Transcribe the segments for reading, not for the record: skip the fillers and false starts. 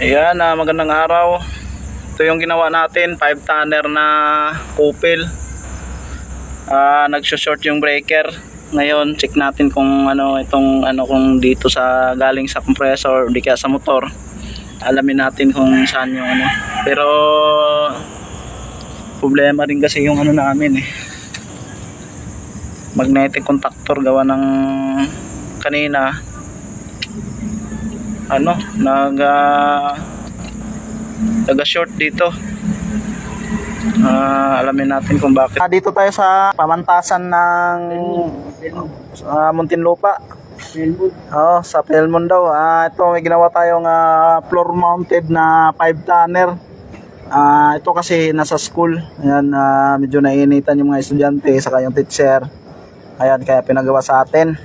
Ayan, magandang araw. Ito yung ginawa natin, 5 tonner na kupil. Nagso-short yung breaker. Ngayon, check natin kung kung dito sa galing sa compressor, di kaya sa motor. Alamin natin kung saan yung ano. Pero problema rin kasi yung namin magnetic contactor gawa ng kanina naga-short dito. Alamin natin kung bakit. Dito tayo sa pamantasan ng Muntinlupa. Sa Pelmon daw. Ito may ginawa tayong floor mounted na 5 tonner. Ito kasi nasa school. Ayan, medyo nainitan yung mga estudyante saka yung teacher. Ayan, kaya pinagawa sa atin.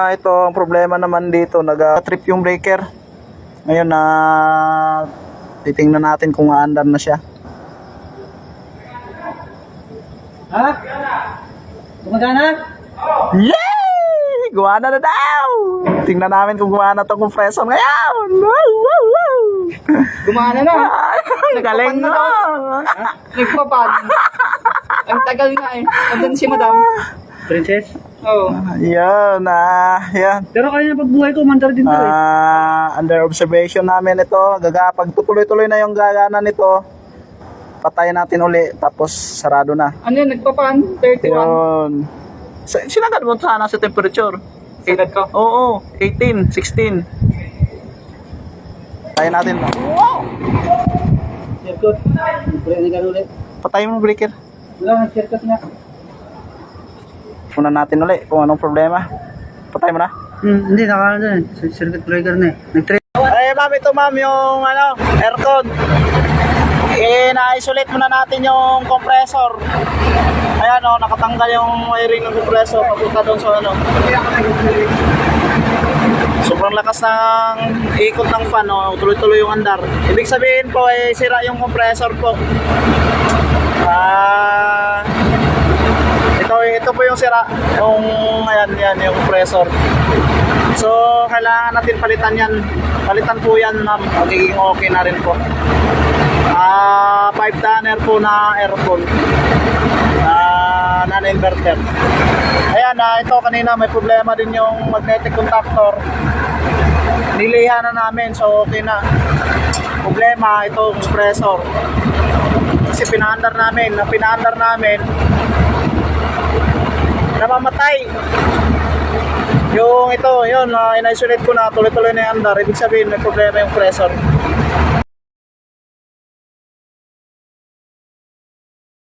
Ito ang problema naman dito, nag-trip yung breaker. Ngayon titingnan natin kung aandar na siya. Gumagana? Yay! Gumana na daw! Tingnan namin kung gumana itong compressor ngayon. Wow, wow, wow. Gumana na. Galing na. Nagpapan. Ang tagal nga Andun si Madam. Princess? Oo. Yan. Yan. Pero kanina pagbuhay ko, mandar din tayo. Under observation namin ito. Pag tuloy-tuloy na yung gagana nito, patayin natin uli. Tapos sarado na. Ano yun? Nagpapan? 31? Yun. Sinagad mo sana sa temperature? Sagad ko? Oo. 18, 16. Patayin natin. Wow! Circuit. Pwede ulit. Patayin mo breaker. Wala, circuit nga. Una natin uli kung anong problema. Patay mo na. Hindi, nakakala na circuit breaker na Ay ma'am, ito ma'am yung aircon. Na-isolate muna natin yung compressor. Ayan nakatanggal yung wiring ng compressor papunta doon sa sobrang lakas ng ikot ng fan, tuloy-tuloy yung andar. Ibig sabihin po sira yung compressor po. Ito po yung sira, yan yung compressor. So kailangan natin palitan yan. Palitan po yan ma'am, magiging okay na rin po. 5 tonner po na aircon, non-inverter. Ayan, ito kanina may problema din yung magnetic contactor. Nilihan na namin, so okay na. Problema ito compressor. Kasi pinaandar namin namamatay. Yung ina-isolate ko na, tuloy-tuloy na yung andar. Ibig sabihin may problema yung compressor.